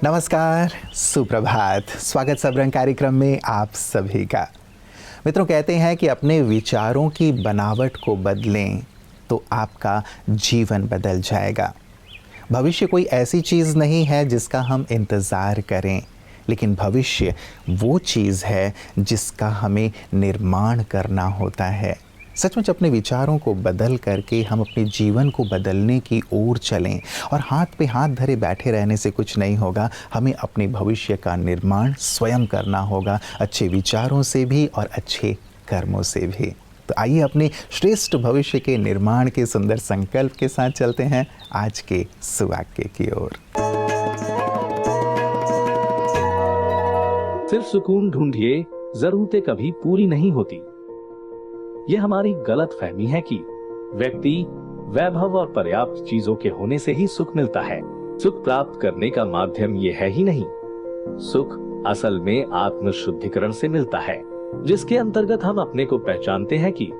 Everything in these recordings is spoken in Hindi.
नमस्कार, सुप्रभात, स्वागत सबरंग कार्यक्रम में आप सभी का। मित्रों, कहते हैं कि अपने विचारों की बनावट को बदलें तो आपका जीवन बदल जाएगा। भविष्य कोई ऐसी चीज़ नहीं है जिसका हम इंतज़ार करें, लेकिन भविष्य वो चीज़ है जिसका हमें निर्माण करना होता है। सचमुच अपने विचारों को बदल करके हम अपने जीवन को बदलने की ओर चलें और हाथ पे हाथ धरे बैठे रहने से कुछ नहीं होगा। हमें अपने भविष्य का निर्माण स्वयं करना होगा, अच्छे विचारों से भी और अच्छे कर्मों से भी। तो आइए अपने श्रेष्ठ भविष्य के निर्माण के सुंदर संकल्प के साथ चलते हैं आज के सुवाक्य की ओर। सिर्फ सुकून ढूंढिए, जरूरतें कभी पूरी नहीं होती। यह हमारी गलत फहमी है कि व्यक्ति वैभव और पर्याप्त चीजों के होने से ही सुख मिलता है। सुख प्राप्त करने का माध्यम ये है ही नहीं। सुख असल में आत्म शुद्धिकरण से मिलता है, जिसके अंतर्गत हम अपने को पहचानते हैं कि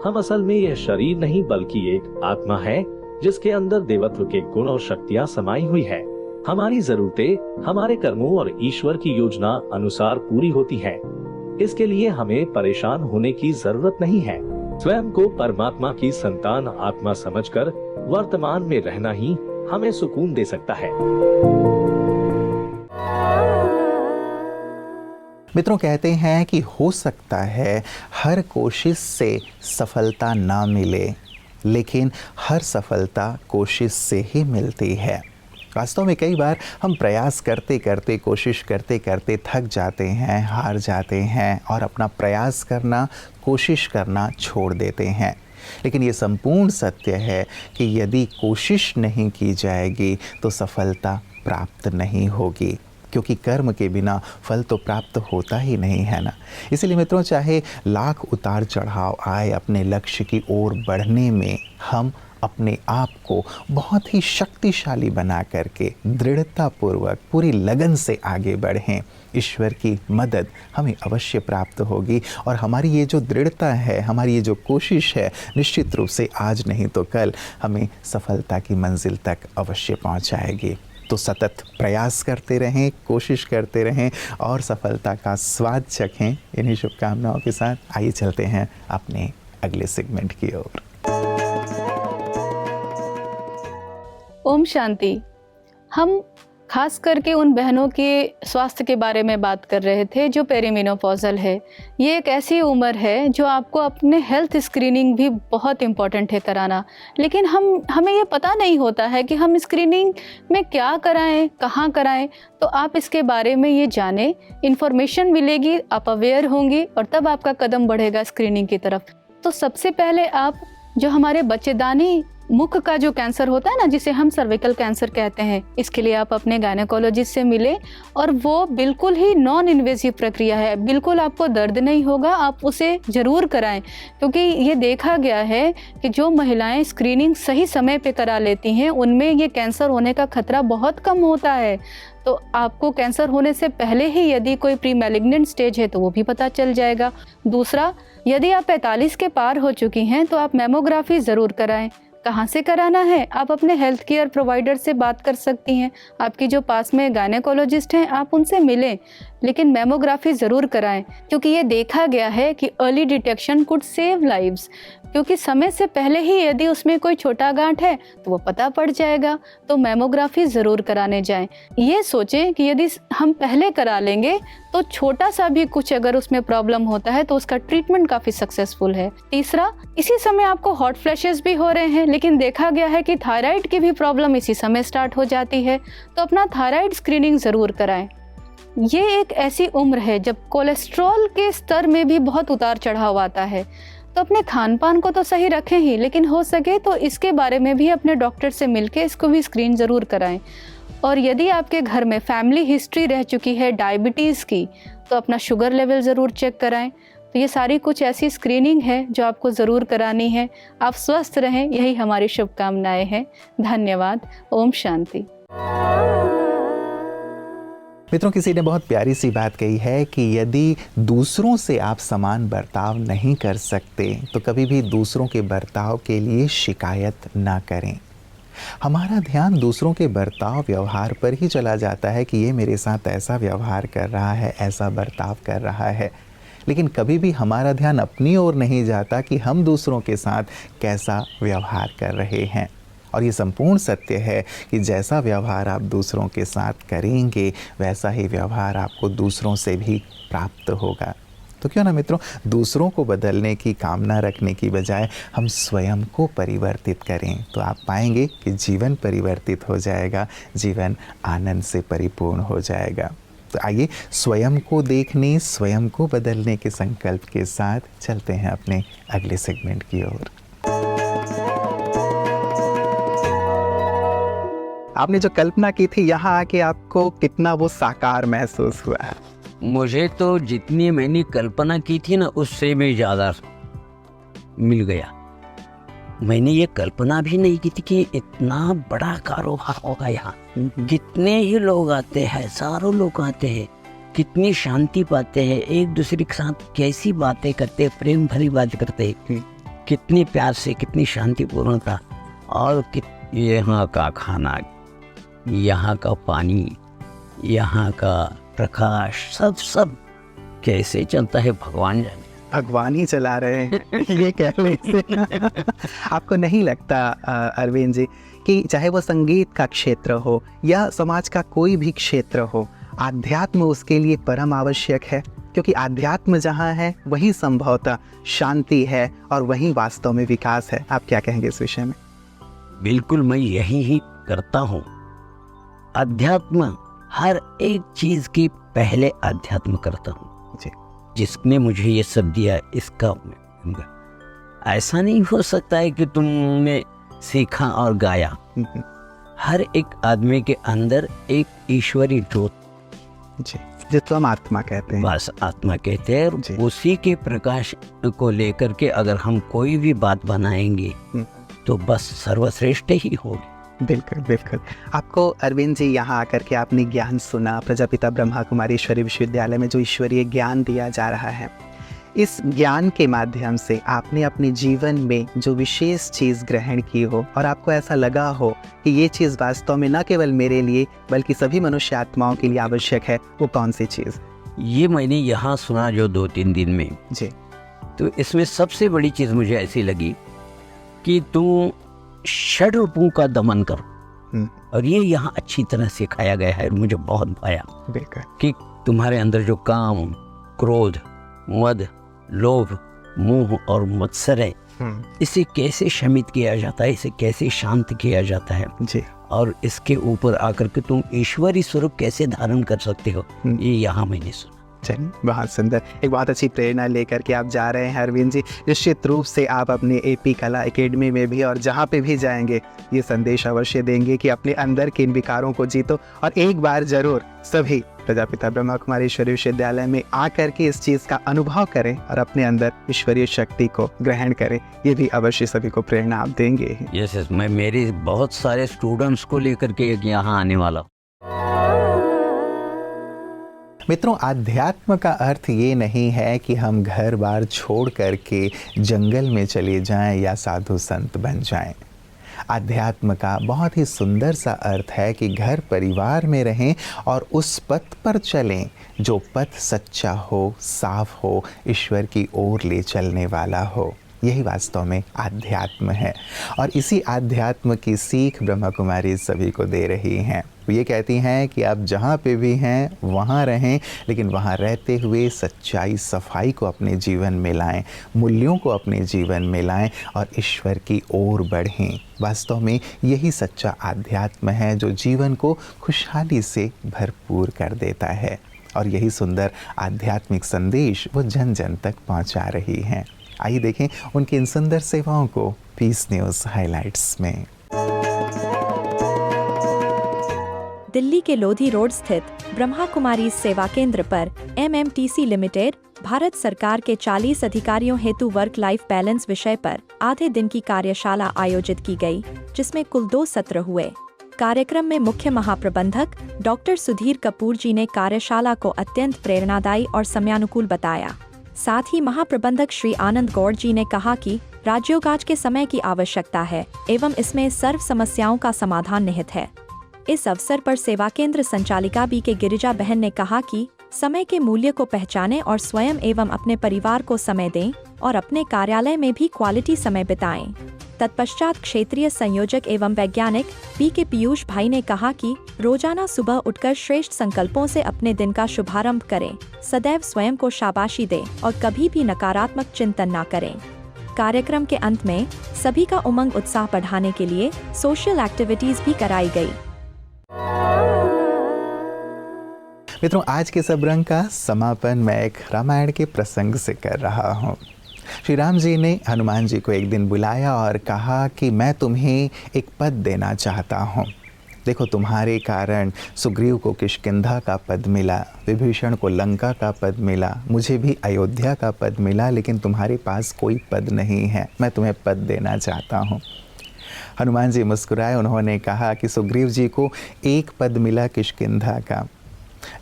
हम असल में यह शरीर नहीं बल्कि एक आत्मा है जिसके अंदर देवत्व के गुण और शक्तियां समाई हुई है। हमारी जरूरतें हमारे कर्मों और ईश्वर की योजना अनुसार पूरी होती हैं। इसके लिए हमें परेशान होने की जरूरत नहीं है। स्वयं को परमात्मा की संतान आत्मा समझकर वर्तमान में रहना ही हमें सुकून दे सकता है। मित्रों, कहते हैं कि हो सकता है हर कोशिश से सफलता ना मिले, लेकिन हर सफलता कोशिश से ही मिलती है। वास्तव में कई बार हम प्रयास करते करते, कोशिश करते करते थक जाते हैं, हार जाते हैं और अपना प्रयास करना, कोशिश करना छोड़ देते हैं। लेकिन ये संपूर्ण सत्य है कि यदि कोशिश नहीं की जाएगी तो सफलता प्राप्त नहीं होगी, क्योंकि कर्म के बिना फल तो प्राप्त होता ही नहीं है ना। इसलिए मित्रों, चाहे लाख उतार चढ़ाव आए, अपने लक्ष्य की ओर बढ़ने में हम अपने आप को बहुत ही शक्तिशाली बना करके दृढ़तापूर्वक पूरी लगन से आगे बढ़ें। ईश्वर की मदद हमें अवश्य प्राप्त होगी और हमारी ये जो दृढ़ता है, हमारी ये जो कोशिश है, निश्चित रूप से आज नहीं तो कल हमें सफलता की मंजिल तक अवश्य पहुंचाएगी। तो सतत प्रयास करते रहें, कोशिश करते रहें और सफलता का स्वाद चखें। इन्हीं शुभकामनाओं के साथ आइए चलते हैं अपने अगले सेगमेंट की ओर। ओम शांति। हम खास करके उन बहनों के स्वास्थ्य के बारे में बात कर रहे थे जो पेरीमेनोपॉजल है। ये एक ऐसी उम्र है जो आपको अपने हेल्थ स्क्रीनिंग भी बहुत इम्पॉर्टेंट है कराना, लेकिन हमें ये पता नहीं होता है कि हम स्क्रीनिंग में क्या कराएं, कहाँ कराएं। तो आप इसके बारे में ये जानें, इन्फॉर्मेशन मिलेगी, आप अवेयर होंगी और तब आपका कदम बढ़ेगा स्क्रीनिंग की तरफ। तो सबसे पहले आप जो हमारे बच्चेदानी मुख का जो कैंसर होता है ना, जिसे हम सर्विकल कैंसर कहते हैं, इसके लिए आप अपने गायनेकोलॉजिस्ट से मिलें और वो बिल्कुल ही नॉन इन्वेसिव प्रक्रिया है, बिल्कुल आपको दर्द नहीं होगा। आप उसे ज़रूर कराएं, क्योंकि ये देखा गया है कि जो महिलाएं स्क्रीनिंग सही समय पे करा लेती हैं उनमें ये कैंसर होने का खतरा बहुत कम होता है। तो आपको कैंसर होने से पहले ही यदि कोई प्री मैलिग्नेंट स्टेज है तो वो भी पता चल जाएगा। दूसरा, यदि आप 45 के पार हो चुकी हैं तो आप मैमोग्राफी ज़रूर कराएं। कहाँ से कराना है? आप अपने हेल्थ केयर प्रोवाइडर से बात कर सकती हैं। आपकी जो पास में गायनेकोलॉजिस्ट हैं आप उनसे मिलें, लेकिन मैमोग्राफी ज़रूर कराएं, क्योंकि ये देखा गया है कि early detection could save lives. क्योंकि समय से पहले ही यदि उसमें कोई छोटा गांठ है तो वो पता पड़ जाएगा। तो मैमोग्राफी ज़रूर कराने जाएं। ये सोचें कि यदि हम पहले करा लेंगे तो छोटा सा भी कुछ अगर उसमें प्रॉब्लम होता है तो उसका ट्रीटमेंट काफ़ी सक्सेसफुल है। तीसरा, इसी समय आपको हॉट फ्लैशेस भी हो रहे हैं, लेकिन देखा गया है कि थायराइड की भी प्रॉब्लम इसी समय स्टार्ट हो जाती है। तो अपना थायराइड स्क्रीनिंग ज़रूर कराएं। ये एक ऐसी उम्र है जब कोलेस्ट्रॉल के स्तर में भी बहुत उतार चढ़ाव आता है। तो अपने खान पान को तो सही रखें ही, लेकिन हो सके तो इसके बारे में भी अपने डॉक्टर से मिलके इसको भी स्क्रीन ज़रूर कराएं। और यदि आपके घर में फैमिली हिस्ट्री रह चुकी है डायबिटीज़ की, तो अपना शुगर लेवल ज़रूर चेक कराएं। तो ये सारी कुछ ऐसी स्क्रीनिंग है जो आपको ज़रूर करानी है। आप स्वस्थ रहें, यही हमारी शुभकामनाएं हैं। धन्यवाद। ओम शांति। मित्रों, किसी ने बहुत प्यारी सी बात कही है कि यदि दूसरों से आप समान बर्ताव नहीं कर सकते तो कभी भी दूसरों के बर्ताव के लिए शिकायत ना करें। हमारा ध्यान दूसरों के बर्ताव व्यवहार पर ही चला जाता है कि ये मेरे साथ ऐसा व्यवहार कर रहा है, ऐसा बर्ताव कर रहा है, लेकिन कभी भी हमारा ध्यान अपनी ओर नहीं जाता कि हम दूसरों के साथ कैसा व्यवहार कर रहे हैं। और ये संपूर्ण सत्य है कि जैसा व्यवहार आप दूसरों के साथ करेंगे वैसा ही व्यवहार आपको दूसरों से भी प्राप्त होगा। तो क्यों ना मित्रों, दूसरों को बदलने की कामना रखने की बजाय हम स्वयं को परिवर्तित करें, तो आप पाएंगे कि जीवन परिवर्तित हो जाएगा, जीवन आनंद से परिपूर्ण हो जाएगा। तो आइए स्वयं को देखने, स्वयं को बदलने के संकल्प के साथ चलते हैं अपने अगले सेगमेंट की ओर। आपने जो कल्पना की थी, यहाँ आके आपको कितना वो साकार महसूस हुआ है? मुझे तो जितनी मैंने कल्पना की थी ना, उससे भी ज़्यादा मिल गया। मैंने ये कल्पना भी नहीं की थी कि इतना बड़ा कारोबार होगा यहाँ। कितने ही लोग आते हैं, सारों लोग आते हैं, कितनी शांति पाते हैं, एक दूसरे के साथ कैसी बातें करते हैं, प्रेम भरी बात करते हैं, कितनी प्यार से, कितनी शांतिपूर्णता। और यहाँ का खाना, यहाँ का पानी, यहाँ का प्रकाश, सब कैसे चलता है भगवान जाने। भगवान ही चला रहे हैं ये कह लें। आपको नहीं लगता अरविंद जी कि चाहे वो संगीत का क्षेत्र हो या समाज का कोई भी क्षेत्र हो, आध्यात्म उसके लिए परम आवश्यक है? क्योंकि आध्यात्म जहाँ है वही संभवतः शांति है और वही वास्तव में विकास है। आप क्या कहेंगे इस विषय में? बिल्कुल, मैं यही ही करता हूँ। अध्यात्म, हर एक चीज की पहले अध्यात्म करता हूँ जी। जिसने मुझे ये सब दिया, इसका ऐसा नहीं हो सकता है कि तुमने सीखा और गाया। हर एक आदमी के अंदर एक ईश्वरी ज्योत जी, जिसको हम आत्मा कहते हैं, बस आत्मा कहते हैं। जी। उसी के प्रकाश को लेकर के अगर हम कोई भी बात बनाएंगे तो बस सर्वश्रेष्ठ ही होगी। बिल्कुल बिल्कुल। आपको अरविंद जी यहाँ आकर के आपने ज्ञान सुना, प्रजापिता ब्रह्मा कुमारी ईश्वरीय विश्वविद्यालय में जो ईश्वरीय ज्ञान दिया जा रहा है, इस ज्ञान के माध्यम से आपने अपने जीवन में जो विशेष चीज़ ग्रहण की हो और आपको ऐसा लगा हो कि ये चीज़ वास्तव में न केवल मेरे लिए बल्कि सभी मनुष्य आत्माओं के लिए आवश्यक है, वो कौन सी चीज़? ये मैंने यहाँ सुना जो 2-3 दिन में जी। तो इसमें सबसे बड़ी चीज़ मुझे ऐसी लगी कि तुम षड रूपों का दमन करो। और ये यहाँ अच्छी तरह सिखाया गया है, मुझे बहुत भाया। बिल्कुल। कि तुम्हारे अंदर जो काम, क्रोध, मद, लोभ, मोह और मत्सर है, इसे कैसे शमित किया जाता है, इसे कैसे शांत किया जाता है जी। और इसके ऊपर आकर के तुम ईश्वरी स्वरूप कैसे धारण कर सकते हो, ये यहाँ मैंने सुना। चलिए, बहुत सुंदर। एक बहुत अच्छी प्रेरणा लेकर के आप जा रहे हैं अरविंद जी। निश्चित रूप से आप अपने एपी कला एकेडमी में भी और जहाँ पे भी जाएंगे ये संदेश अवश्य देंगे कि अपने अंदर के इन विकारों को जीतो और एक बार जरूर सभी प्रजापिता ब्रह्मा कुमारी ईश्वरीय विश्वविद्यालय में आकर के इस चीज़ का अनुभव करें और अपने अंदर ईश्वरीय शक्ति को ग्रहण करें। ये भी अवश्य सभी को प्रेरणा आप देंगे। यस, मैं मेरे बहुत सारे स्टूडेंट्स को लेकर के यहाँ आने वाला हूँ। मित्रों, आध्यात्म का अर्थ ये नहीं है कि हम घर बार छोड़ करके जंगल में चले जाएं या साधु संत बन जाएं। आध्यात्म का बहुत ही सुंदर सा अर्थ है कि घर परिवार में रहें और उस पथ पर चलें जो पथ सच्चा हो, साफ हो, ईश्वर की ओर ले चलने वाला हो। यही वास्तव में आध्यात्म है और इसी आध्यात्म की सीख ब्रह्मा कुमारी सभी को दे रही हैं। ये कहती हैं कि आप जहाँ पे भी हैं वहाँ रहें, लेकिन वहाँ रहते हुए सच्चाई, सफाई को अपने जीवन में लाएं, मूल्यों को अपने जीवन में लाएं और ईश्वर की ओर बढ़ें। वास्तव में यही सच्चा आध्यात्म है जो जीवन को खुशहाली से भरपूर कर देता है और यही सुंदर आध्यात्मिक संदेश वो जन जन तक पहुँचा रही हैं। आइए देखें उनकी इन सुंदर सेवाओं को पीस न्यूज़ हाइलाइट्स में। दिल्ली के लोधी रोड स्थित ब्रह्मा कुमारी सेवा केंद्र पर MMTC लिमिटेड भारत सरकार के 40 अधिकारियों हेतु वर्क लाइफ बैलेंस विषय पर आधे दिन की कार्यशाला आयोजित की गई, जिसमें कुल 2 सत्र हुए। कार्यक्रम में मुख्य महाप्रबंधक डॉक्टर सुधीर कपूर जी ने कार्यशाला को अत्यंत प्रेरणादायी और समयानुकूल बताया। साथ ही महाप्रबंधक श्री आनंद गौड़ जी ने कहा कि राजयोगाज के समय की आवश्यकता है एवं इसमें सर्व समस्याओं का समाधान निहित है। इस अवसर पर सेवा केंद्र संचालिका बी के गिरिजा बहन ने कहा कि समय के मूल्य को पहचानें और स्वयं एवं अपने परिवार को समय दें और अपने कार्यालय में भी क्वालिटी समय बिताएं। तत्पश्चात क्षेत्रीय संयोजक एवं वैज्ञानिक बी के पीयूष भाई ने कहा कि रोजाना सुबह उठकर श्रेष्ठ संकल्पों से अपने दिन का शुभारंभ करें, सदैव स्वयं को शाबाशी दें और कभी भी नकारात्मक चिंतन न करें। कार्यक्रम के अंत में सभी का उमंग उत्साह बढ़ाने के लिए सोशल एक्टिविटीज भी कराई गई। मित्रों, आज के सब रंग का समापन मैं एक रामायण के प्रसंग से कर रहा हूँ। श्री राम जी ने हनुमान जी को एक दिन बुलाया और कहा कि मैं तुम्हें एक पद देना चाहता हूँ। देखो, तुम्हारे कारण सुग्रीव को किष्किंधा का पद मिला, विभीषण को लंका का पद मिला, मुझे भी अयोध्या का पद मिला, लेकिन तुम्हारे पास कोई पद नहीं है। मैं तुम्हें पद देना चाहता हूँ। हनुमान जी मुस्कुराए। उन्होंने कहा कि सुग्रीव जी को एक पद मिला किष्किंधा का,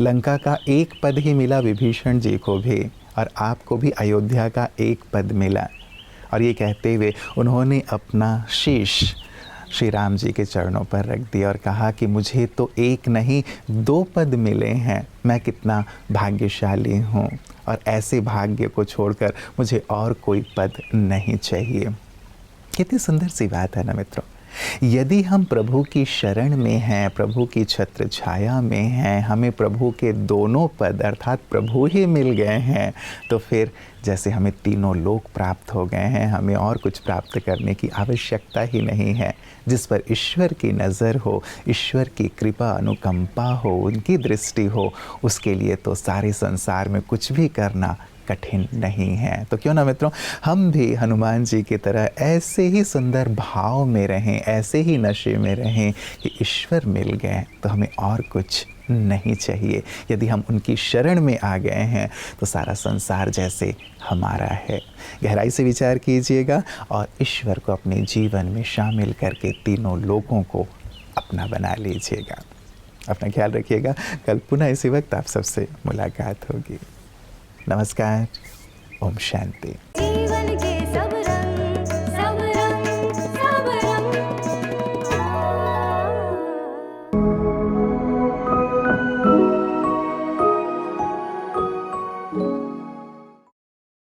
लंका का एक पद ही मिला विभीषण जी को भी, और आपको भी अयोध्या का एक पद मिला। और ये कहते हुए उन्होंने अपना शीश श्री राम जी के चरणों पर रख दिया और कहा कि मुझे तो एक नहीं 2 पद मिले हैं, मैं कितना भाग्यशाली हूँ, और ऐसे भाग्य को छोड़कर मुझे और कोई पद नहीं चाहिए। कितनी सुंदर सी बात है ना मित्रों। यदि हम प्रभु की शरण में हैं, प्रभु की छत्र छाया में हैं, हमें प्रभु के दोनों पद अर्थात प्रभु ही मिल गए हैं, तो फिर जैसे हमें तीनों लोक प्राप्त हो गए हैं, हमें और कुछ प्राप्त करने की आवश्यकता ही नहीं है। जिस पर ईश्वर की नज़र हो, ईश्वर की कृपा अनुकंपा हो, उनकी दृष्टि हो, उसके लिए तो सारे संसार में कुछ भी करना कठिन नहीं है। तो क्यों ना मित्रों, हम भी हनुमान जी की तरह ऐसे ही सुंदर भाव में रहें, ऐसे ही नशे में रहें कि ईश्वर मिल गए तो हमें और कुछ नहीं चाहिए। यदि हम उनकी शरण में आ गए हैं तो सारा संसार जैसे हमारा है। गहराई से विचार कीजिएगा और ईश्वर को अपने जीवन में शामिल करके तीनों लोगों को अपना बना लीजिएगा। अपना ख्याल रखिएगा। कल पुनः इसी वक्त आप सबसे मुलाकात होगी। नमस्कार। ओम शांति।